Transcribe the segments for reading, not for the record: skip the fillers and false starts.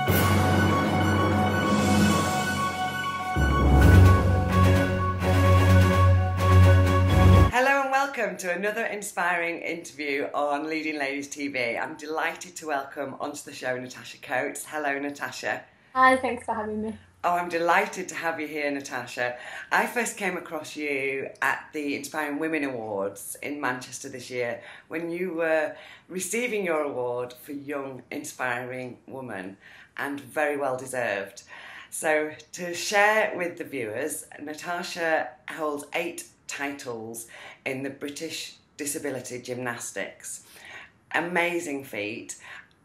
Hello and welcome to another inspiring interview on Leading Ladies TV. I'm delighted to welcome onto the show Natasha Coates. Hello, Natasha. Hi, thanks for having me. Oh, I'm delighted to have you here, Natasha. I first came across you at the Inspiring Women Awards in Manchester this year when you were receiving your award for Young Inspiring Woman, and very well deserved. So to share with the viewers, Natasha holds 8 titles in the British disability gymnastics. Amazing feat.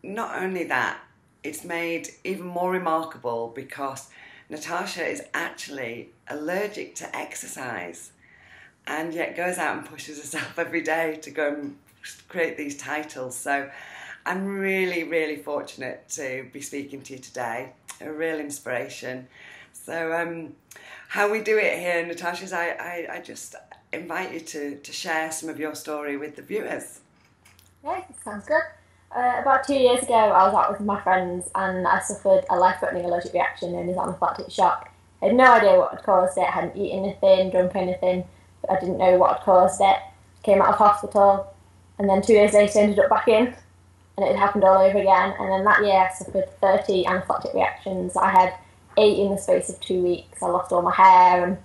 Not only that, it's made even more remarkable because Natasha is actually allergic to exercise and yet goes out and pushes herself every day to go and create these titles. So I'm really, really fortunate to be speaking to you today. A real inspiration. So how we do it here, Natasha, is I just invite you to share some of your story with the viewers. Yeah, sounds good. About 2 years ago, I was out with my friends and I suffered a life-threatening allergic reaction known as anaphylactic shock. I had no idea what had caused it. I hadn't eaten anything, drunk anything, but I didn't know what had caused it. Came out of hospital, and then 2 years later ended up back in, and it had happened all over again. And then that year I suffered 30 anaphylactic reactions. I had 8 in the space of 2 weeks. I lost all my hair and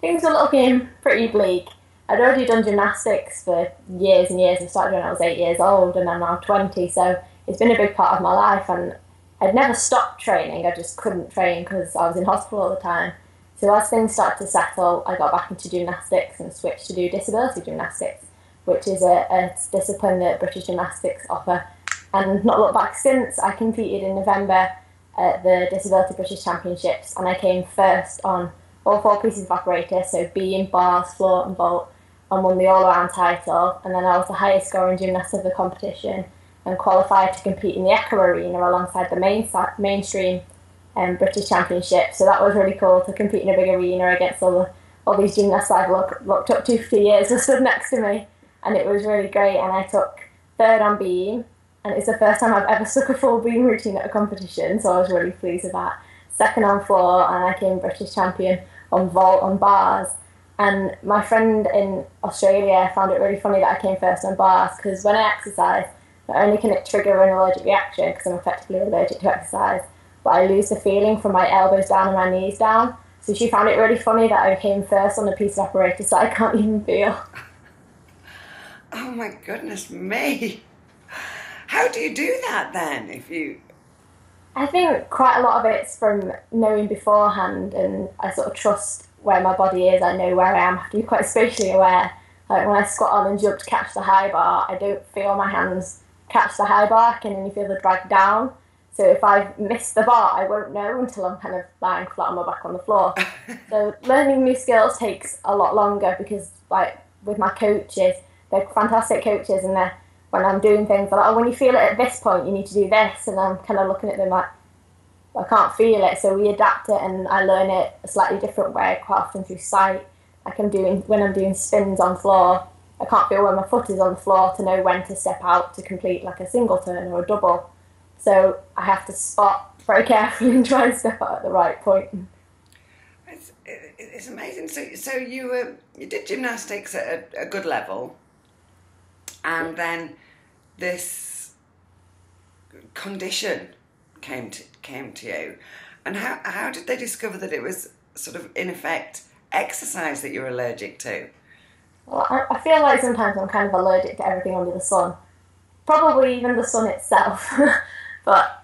things were looking pretty bleak. I'd already done gymnastics for years and years. I started when I was 8 years old and I'm now 20, so it's been a big part of my life, and I'd never stopped training. I just couldn't train because I was in hospital all the time. So as things started to settle, I got back into gymnastics and switched to do disability gymnastics, which is a discipline that British Gymnastics offer. And not looked back since. I competed in November at the Disability British Championships and I came first on all 4 pieces of apparatus, so beam, bars, floor and vault, and won the all-around title. And then I was the highest scoring gymnast of the competition and qualified to compete in the Echo Arena alongside the mainstream British Championship. So that was really cool to compete in a big arena against all these gymnasts I've looked up to for years who stood next to me, and it was really great. And I took 3rd on beam, and it's the first time I've ever stuck a full beam routine at a competition, so I was really pleased with that. 2nd on floor, and I came British champion on vault on bars. And my friend in Australia found it really funny that I came first on bars, because when I exercise, not only can it trigger an allergic reaction, because I'm effectively allergic to exercise, but I lose the feeling from my elbows down and my knees down. So she found it really funny that I came first on a piece of apparatus that I can't even feel. Oh my goodness me. How do you do that then? I think quite a lot of it's from knowing beforehand, and I sort of trust where my body is. I know where I am. I have to be quite spatially aware. Like when I squat on and jump to catch the high bar, I don't feel my hands catch the high bar. I can only feel the drag down. So if I miss the bar, I won't know until I'm kind of lying flat on my back on the floor. So learning new skills takes a lot longer because, like, with my coaches, they're fantastic coaches, and when I'm doing things, they're like, oh, when you feel it at this point, you need to do this. And I'm kind of looking at them like, I can't feel it, so we adapt it and I learn it a slightly different way, quite often through sight. Like when I'm doing spins on floor, I can't feel where my foot is on the floor to know when to step out to complete like a single turn or a double. So I have to spot very carefully and try and step out at the right point. It's amazing. So you did gymnastics at a good level, and then this condition came to you, and how did they discover that it was sort of in effect exercise that you're allergic to? Well, I feel like sometimes I'm kind of allergic to everything under the sun, probably even the sun itself. But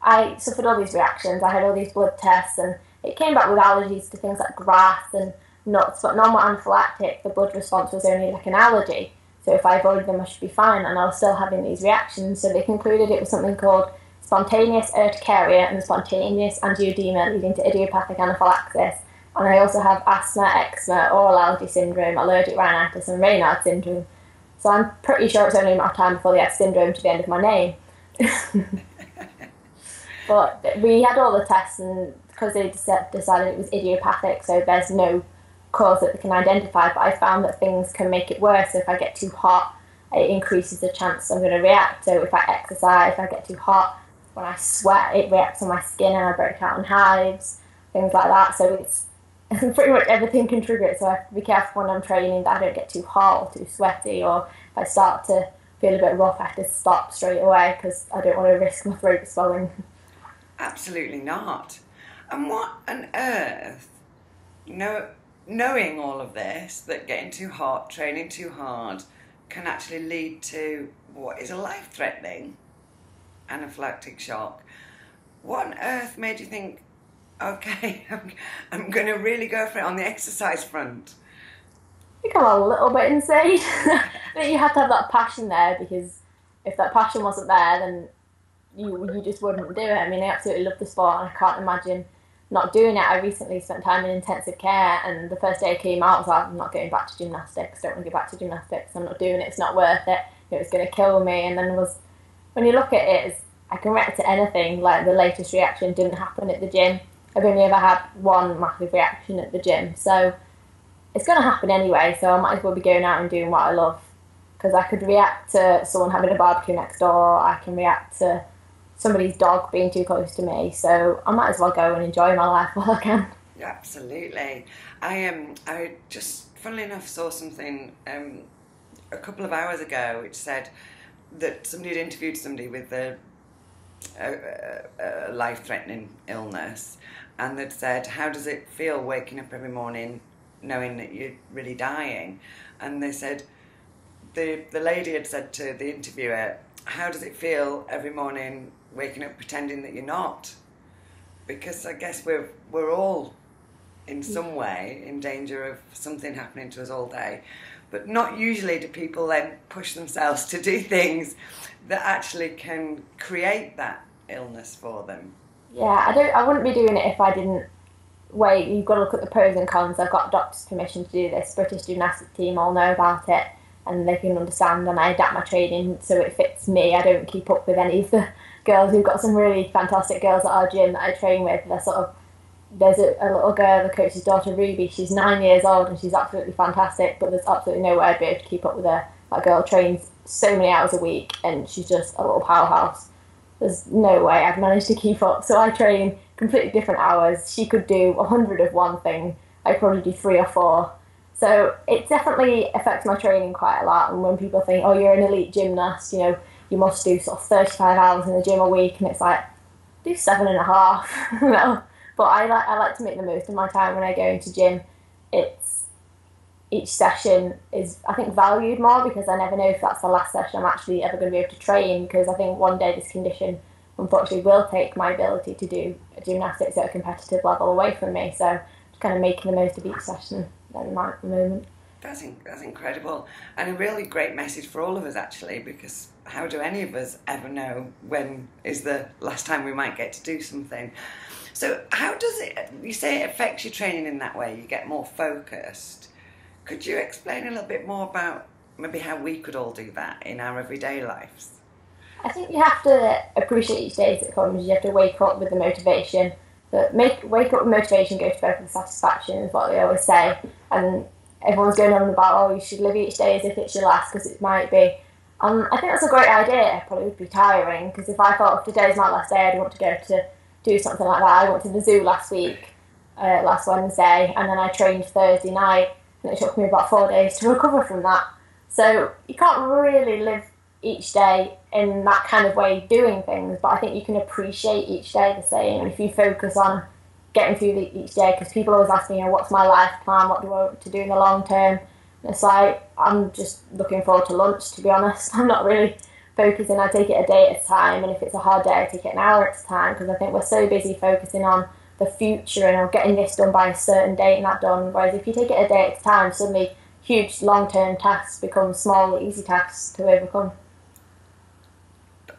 I suffered all these reactions. I had all these blood tests, and it came back with allergies to things like grass and nuts, but none were anaphylactic. The blood response was only like an allergy, so if I avoided them I should be fine, and I was still having these reactions. So they concluded it was something called spontaneous urticaria and spontaneous angioedema leading to idiopathic anaphylaxis. And I also have asthma, eczema, oral allergy syndrome, allergic rhinitis and Raynaud's syndrome. So I'm pretty sure it's only a matter of time before they add syndrome to the end of my name. But we had all the tests, and because they decided it was idiopathic, so there's no cause that they can identify, but I found that things can make it worse. So if I get too hot, it increases the chance I'm going to react. So if I exercise, if I get too hot, when I sweat, it reacts on my skin and I break out in hives, things like that. So it's pretty much everything contributes. So I have to be careful when I'm training that I don't get too hot or too sweaty, or if I start to feel a bit rough, I have to stop straight away because I don't want to risk my throat swelling. Absolutely not. And what on earth, knowing all of this, that getting too hot, training too hard, can actually lead to what is a life-threatening anaphylactic shock. What on earth made you think, okay, I'm going to really go for it on the exercise front? I think I'm a little bit insane. I think you have to have that passion there, because if that passion wasn't there, then you just wouldn't do it. I mean, I absolutely love the sport and I can't imagine not doing it. I recently spent time in intensive care, and the first day I came out I was like, I'm not going back to gymnastics, don't want to go back to gymnastics, I'm not doing it, it's not worth it, it's going to kill me. And then when you look at it, I can react to anything. Like the latest reaction didn't happen at the gym. I've only ever had one massive reaction at the gym, so it's going to happen anyway, so I might as well be going out and doing what I love, because I could react to someone having a barbecue next door, I can react to somebody's dog being too close to me, so I might as well go and enjoy my life while I can. Yeah, absolutely. I just, funnily enough, saw something a couple of hours ago which said that somebody had interviewed somebody with a life-threatening illness, and they'd said, how does it feel waking up every morning knowing that you're really dying? And they said, the lady had said to the interviewer, how does it feel every morning waking up pretending that you're not? Because I guess we're all in some way in danger of something happening to us all day, but not usually do people then push themselves to do things that actually can create that illness for them. Yeah, I wouldn't be doing it if I didn't. Wait, you've got to look at the pros and cons. I've got doctor's permission to do this. British gymnastics team all know about it, and they can understand, and I adapt my training so it fits me. I don't keep up with any of the girls. We've got some really fantastic girls at our gym that I train with. There's a little girl, the coach's daughter, Ruby. She's 9 years old and she's absolutely fantastic, but there's absolutely no way I'd be able to keep up with her. That girl trains so many hours a week and she's just a little powerhouse. There's no way I'd manage to keep up. So I train completely different hours. She could do 100 of one thing. I'd probably do 3 or 4. So it definitely affects my training quite a lot. And when people think, oh, you're an elite gymnast, you must do sort of 35 hours in the gym a week, and it's like, do 7.5, no. But I like to make the most of my time when I go into gym. Each session is, I think, valued more, because I never know if that's the last session I'm actually ever going to be able to train, because I think one day this condition unfortunately will take my ability to do gymnastics at a competitive level away from me. So just kind of making the most of each session at the moment. That's incredible, and a really great message for all of us, actually, because how do any of us ever know when is the last time we might get to do something? So how does it, you say it affects your training in that way, you get more focused. Could you explain a little bit more about maybe how we could all do that in our everyday lives? I think you have to appreciate each day as it comes. You have to wake up with the motivation. But wake up with motivation, go to bed with satisfaction is what they always say. And everyone's going on about, oh, you should live each day as if it's your last, because it might be. I think that's a great idea. It probably would be tiring, because if I thought if today's my last day, I'd want to go to do something like that. I went to the zoo last Wednesday, and then I trained Thursday night, and it took me about 4 days to recover from that. So you can't really live each day in that kind of way doing things, but I think you can appreciate each day the same. And if you focus on getting through each day, because people always ask me, what's my life plan, what do I want to do in the long term? And it's like, I'm just looking forward to lunch, to be honest. I'm not really focusing. I take it a day at a time, and if it's a hard day, I take it an hour at a time, because I think we're so busy focusing on the future and getting this done by a certain date and that done, whereas if you take it a day at a time, suddenly huge long-term tasks become small, easy tasks to overcome.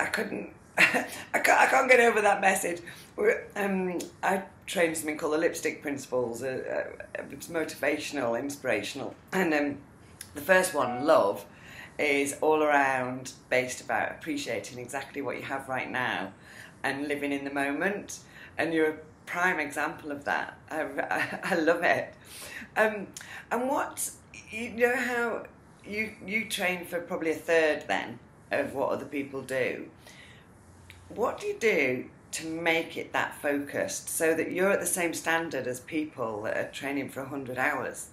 I can't get over that message. I trained something called the lipstick principles. It's motivational, inspirational, and the first one, love, is all around based about appreciating exactly what you have right now and living in the moment. And you're a prime example of that. I love it. And what, how you train for probably a third then of what other people do. What do you do to make it that focused so that you're at the same standard as people that are training for 100 hours?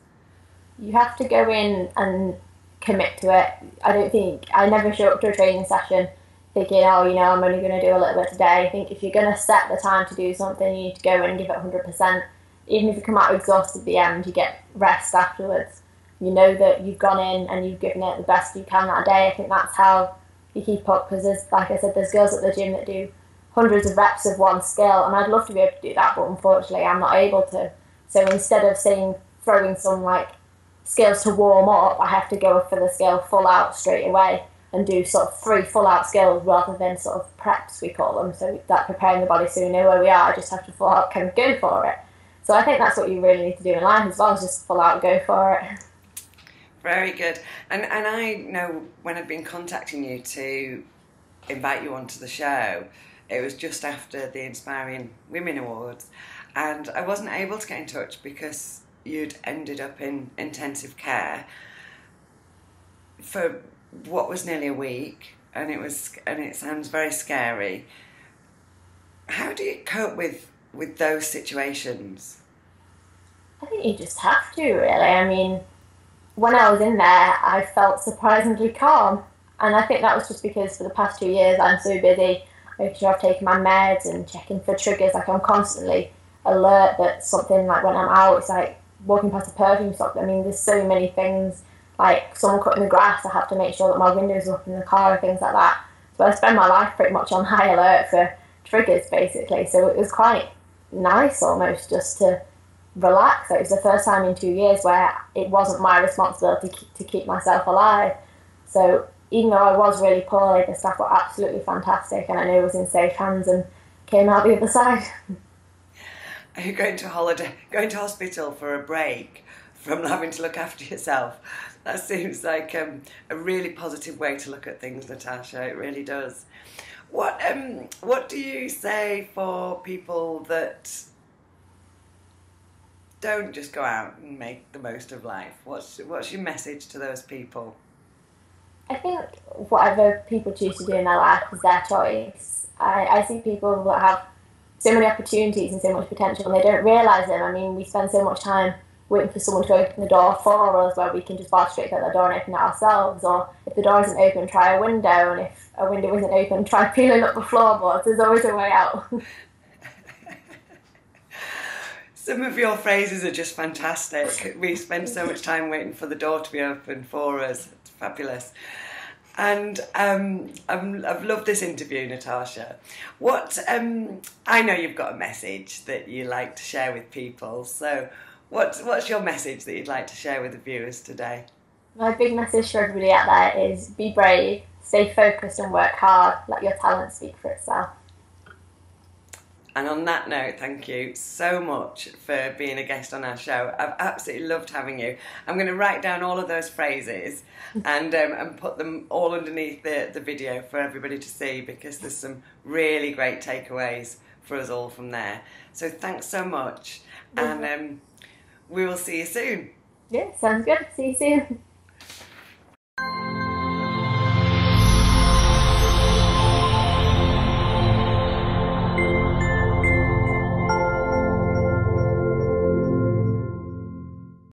You have to go in and commit to it. I never show up to a training session thinking, oh, I'm only going to do a little bit today. I think if you're going to set the time to do something, you need to go in and give it 100%. Even if you come out exhausted at the end, you get rest afterwards. You know that you've gone in and you've given it the best you can that day. I think that's how you keep up, because like I said, there's girls at the gym that do hundreds of reps of one skill, and I'd love to be able to do that, but unfortunately I'm not able to. So instead of throwing some like skills to warm up, I have to go for the skill full out straight away and do sort of 3 full out skills rather than sort of preps, we call them, so that preparing the body so we know where we are. I just have to full out kind of go for it. So I think that's what you really need to do in life as well, is just full out go for it. Very good. And I know when I'd been contacting you to invite you onto the show, it was just after the Inspiring Women Awards, and I wasn't able to get in touch because you'd ended up in intensive care for what was nearly a week, and it sounds very scary. How do you cope with those situations? I think you just have to, really. I mean, when I was in there, I felt surprisingly calm, and I think that was just because for the past 2 years I'm so busy making sure I've taken my meds and checking for triggers. Like, I'm constantly alert that something, like when I'm out, it's like walking past a perfume shop. I mean, there's so many things, like someone cutting the grass, I have to make sure that my window's up in the car and things like that. So I spend my life pretty much on high alert for triggers, basically. So it was quite nice almost just to relax. It was the first time in 2 years where it wasn't my responsibility to keep myself alive. So even though I was really poorly, the staff were absolutely fantastic, and I knew I was in safe hands and came out the other side. Are you going to hospital for a break from having to look after yourself? That seems like a really positive way to look at things, Natasha. It really does. What do you say for people that don't just go out and make the most of life? What's your message to those people? I think whatever people choose to do in their life is their choice. I see people that have so many opportunities and so much potential, and they don't realise them. I mean, we spend so much time waiting for someone to open the door for us, where we can just barge straight out the door and open it ourselves. Or if the door isn't open, try a window, and if a window isn't open, try peeling up the floorboards. There's always a way out. Some of your phrases are just fantastic. We spend so much time waiting for the door to be open for us. It's fabulous. And I've loved this interview, Natasha. I know you've got a message that you like to share with people. So what's your message that you'd like to share with the viewers today? My big message for everybody out there is be brave, stay focused and work hard. Let your talent speak for itself. And on that note, thank you so much for being a guest on our show. I've absolutely loved having you. I'm going to write down all of those phrases and put them all underneath the video for everybody to see, because there's some really great takeaways for us all from there. So thanks so much, and we will see you soon. Yeah, sounds good. See you soon.